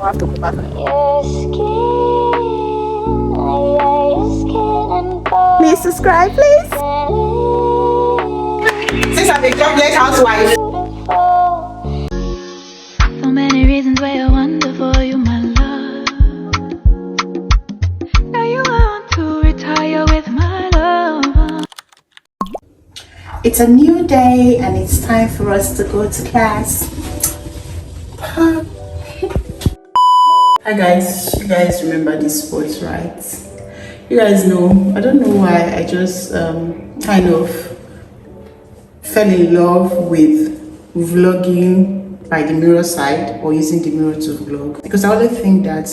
I'll have to go back. Please subscribe, please. Since I'm a jobless housewife. So many reasons why you're wonderful, you my love. Now you want to retire with my love. It's a new day and it's time for us to go to class. Hi guys, you guys remember this sports, right? You guys know, I don't know why I just kind of fell in love with vlogging by the mirror side or using the mirror to vlog, because I always think that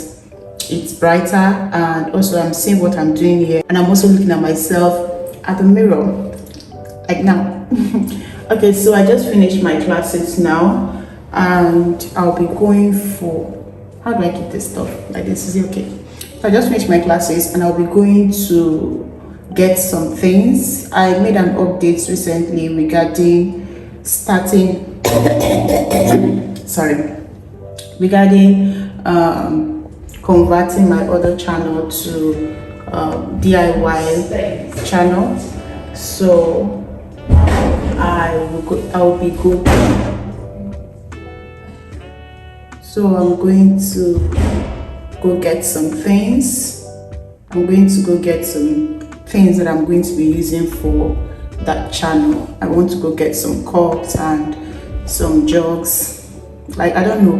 it's brighter, and also I'm seeing what I'm doing here and I'm also looking at myself at the mirror like now. Okay, so I just finished my classes now and I'll be going for, how do I keep this stuff like this? Is it okay? So I just finished my classes and I'll be going to get some things. I made an update recently regarding starting regarding converting my other channel to DIY channel. So I will be good. So I'm going to go get some things. I'm going to go get some things that I'm going to be using for that channel. I want to go get some cups and some jugs. Like, I don't know,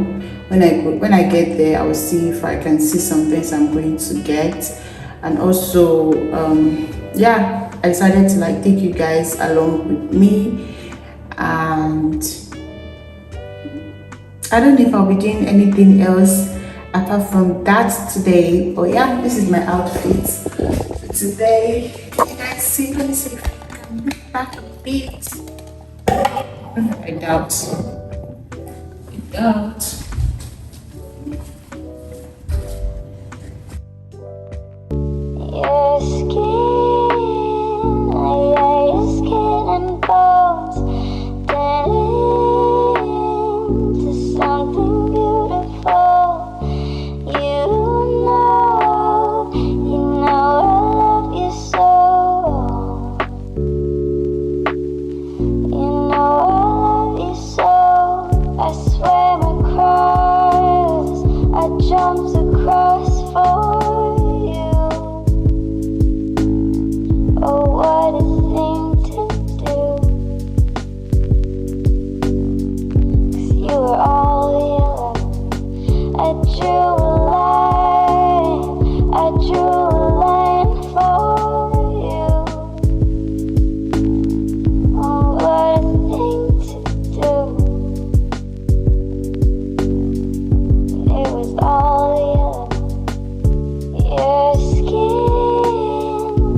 when I get there, I will see if I can see some things I'm going to get. And also yeah, I decided to like take you guys along with me, and I don't know if I'll be doing anything else apart from that today. But yeah, this is my outfit for today. Can you guys see? Let me see if I can move back a bit. I doubt. Your skin and bones turn into something beautiful. You know I love you so. You know I love you so. I swear my cries, I jumped across for you. Oh, what a thing to do. 'Cause you were all yellow. I drew a line for you. Oh, what a thing to do. It was all yellow. Your skin,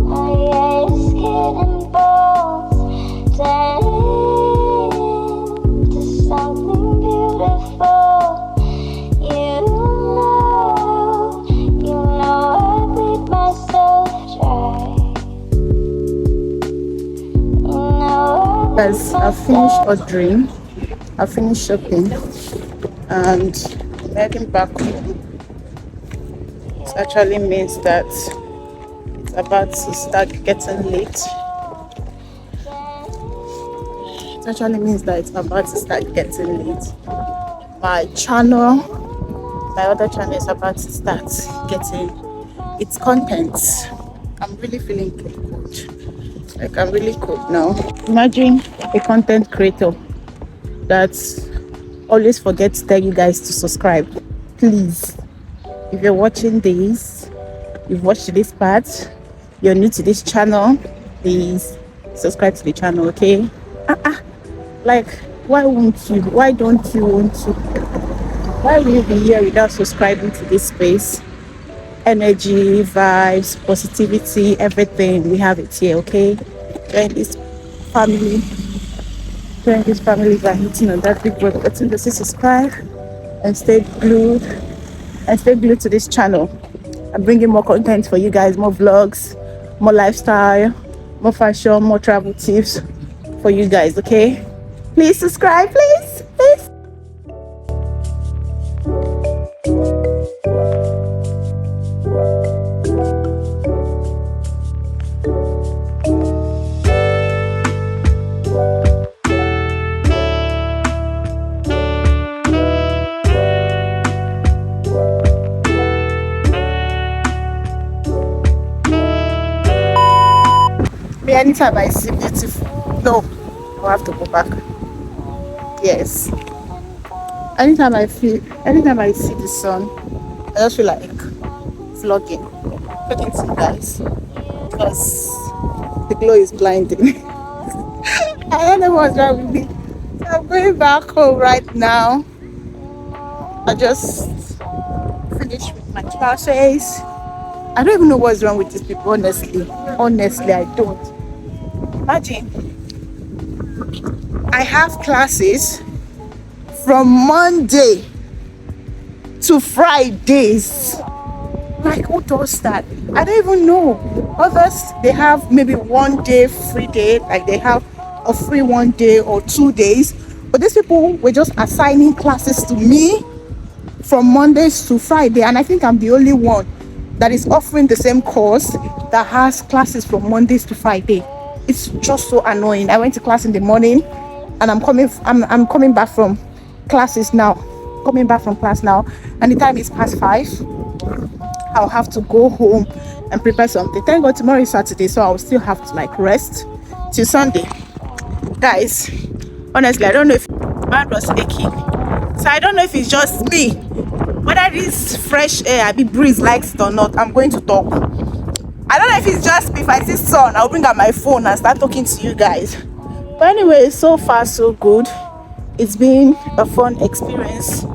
oh yeah, your skin and bones turn into something beautiful. You know I bleed myself dry. You know Guys, I've finished ordering, I've finished shopping, and I'm heading back home. It actually means that it's about to start getting late. It actually means that it's about to start getting late. My other channel is about to start getting its content. I'm really feeling good. Like, I'm really good now. Imagine a content creator that always forgets to tell you guys to subscribe. Please, if you're watching this, you've watched this part, you're new to this channel, please subscribe to the channel, okay? Like, why won't you? Why don't you want to? Why will you be here without subscribing to this space? Energy, vibes, positivity, everything, we have it here, okay? Join this family by hitting on that big red button to say subscribe, and stay glued to this channel. I'm bringing more content for you guys, more vlogs, more lifestyle, more fashion, more travel tips for you guys, okay? Please subscribe, please. anytime I see beautiful, no, I'll have to go back. Yes. Anytime I see the sun, I just feel like vlogging to you guys because the glow is blinding. I don't know what's wrong with me. So I'm going back home right now. I just finished with my classes. I don't even know what's wrong with these people, honestly. Honestly, I don't. Imagine, I have classes from Monday to Fridays. Like, who does that? I don't even know. Others, they have maybe 1 day free day, like they have a free 1 day or 2 days. But these people were just assigning classes to me from Mondays to Friday, and I think I'm the only one that is offering the same course that has classes from Mondays to Friday. It's just so annoying. I went to class in the morning, and I'm coming back from classes now. Coming back from class now, and the time is past 5. I'll have to go home and prepare something. Thank God tomorrow is Saturday, so I'll still have to like rest till Sunday. Guys, honestly, I don't know if my hand was aching, so I don't know if it's just me, whether this fresh air, I be breeze likes it or not. I'm going to talk. I don't know if it's just me. If I see sun, I'll bring out my phone and start talking to you guys. But anyway, so far so good. It's been a fun experience.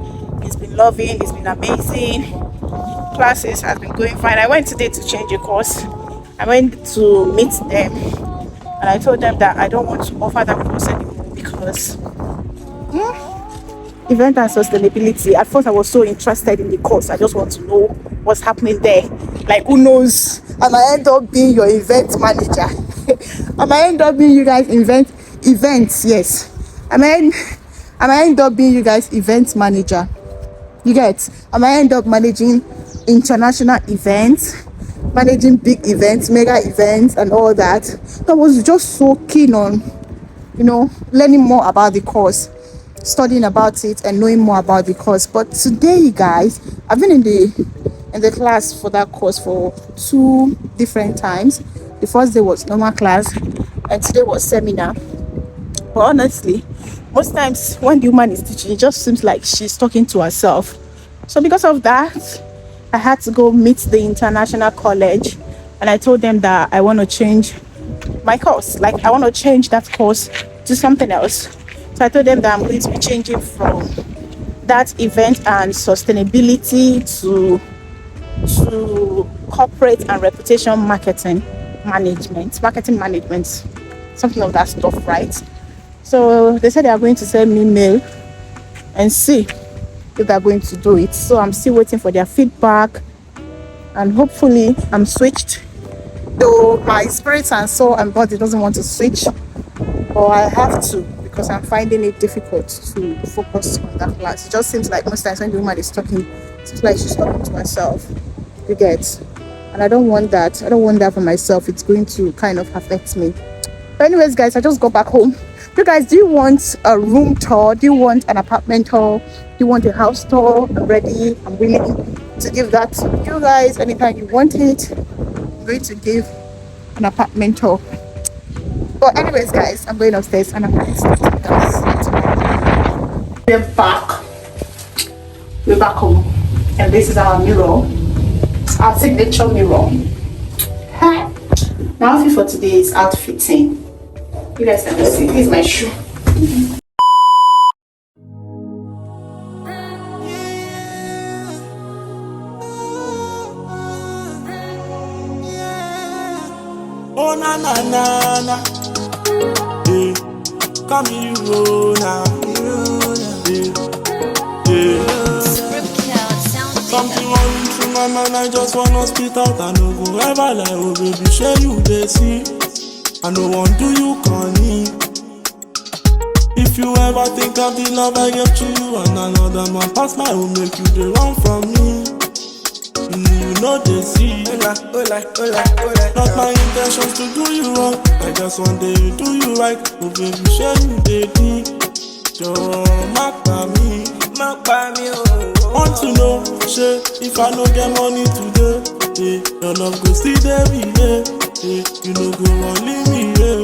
It's been loving. It's been amazing. Classes has been going fine. I went today to change a course. I went to meet them, and I told them that I don't want to offer that course anymore because event and sustainability. At first, I was so interested in the course. I just want to know what's happening there. Like, who knows? I might end up being your event manager. I might end up being you guys events. Yes, I might end up being you guys event manager. You get? I might end up managing international events, managing big events, mega events, and all that. I was just so keen on, learning more about the course, studying about it, and knowing more about the course. But today, guys, I've been in the class for that course for 2 different times. The first day was normal class, and today was seminar. But honestly, most times when the woman is teaching, it just seems like she's talking to herself. So because of that, I had to go meet the international college, and I told them that I want to change my course. Like, I want to change that course to something else. So I told them that I'm going to be changing from that event and sustainability to corporate and reputation marketing management, something of that stuff, right? So they said they are going to send me mail and see if they're going to do it. So I'm still waiting for their feedback, and hopefully I'm switched, though my spirit and soul and body doesn't want to switch, but I have to because I'm finding it difficult to focus on that class. It just seems like most times when the woman is talking, it seems like she's talking to herself. You get? And I don't want that. I don't want that for myself. It's going to kind of affect me. But anyways, guys, I just got back home. You guys, do you want a room tour? Do you want an apartment tour? Do you want a house tour? I'm ready. I'm willing to give that to you guys anytime you want it. I'm going to give an apartment tour. But anyways, guys, I'm going upstairs and I'm going to start with you guys. We're back. We're back home. And this is our mirror. Our signature mirror. My outfit for today is outfitting. You guys can just see. This is my shoe. Oh na na na na, yeah. Come here, oh na, yeah. Something running through my mind, I just wanna spit out. I no go ever lie, oh baby, share you they see. I no want do you corny. If you ever think of the love I give to you, and another man pass my own, make you the run from me. You know they see. Not my intentions to do you wrong. I just want to do you right. Oh baby, share you they need. You're mark by me. Want to know, share if I no get money today, yeah, your love go still there, yeah. You know go on leave me, yeah.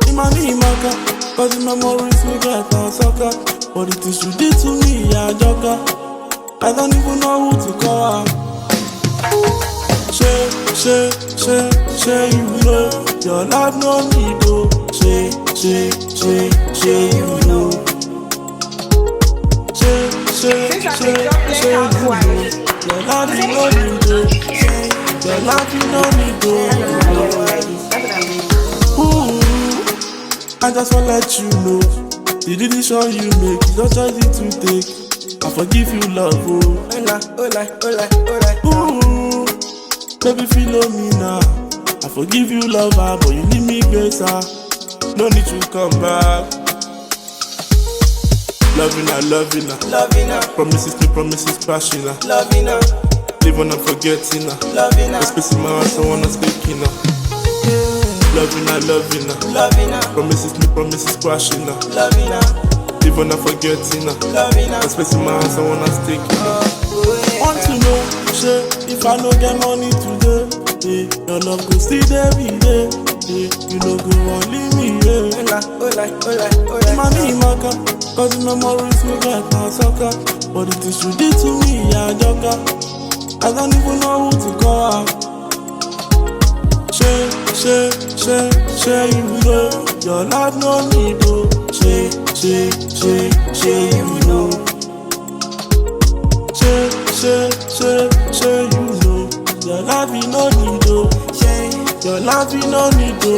Imani Maka, cause the memories we get on soccer. But the things you did to me, yeah, joker. I don't even know who to call. Say, you know, your love no need to. Say, you know. Say, you know, your love you no need to. Your love you no need to. I just wanna let you know, the decision you make is not easy to take. I forgive you, love, oh. Ooh, baby, follow me now. I forgive you, lover, but you leave me grace, no need to come back. Loving her. Promises crashing her. Loving her. Live on and forgetting her. Loving her. Space in my heart, I wanna speaking her. Loving her. Promises crashing her. Loving her. Live on and forgetting her. Loving her. Space in my heart, I wanna speaking her. Want to know, if I no get money today, your love go still there every day. You know go on leave me, yeah. Imani Maka, cause the memories we get on soccer. But the things you did to me, yeah, joker. I don't even know who to call. Say, you know, your love no need to. Say, you know. Say, you know, your love you no need to. Your love you no need to.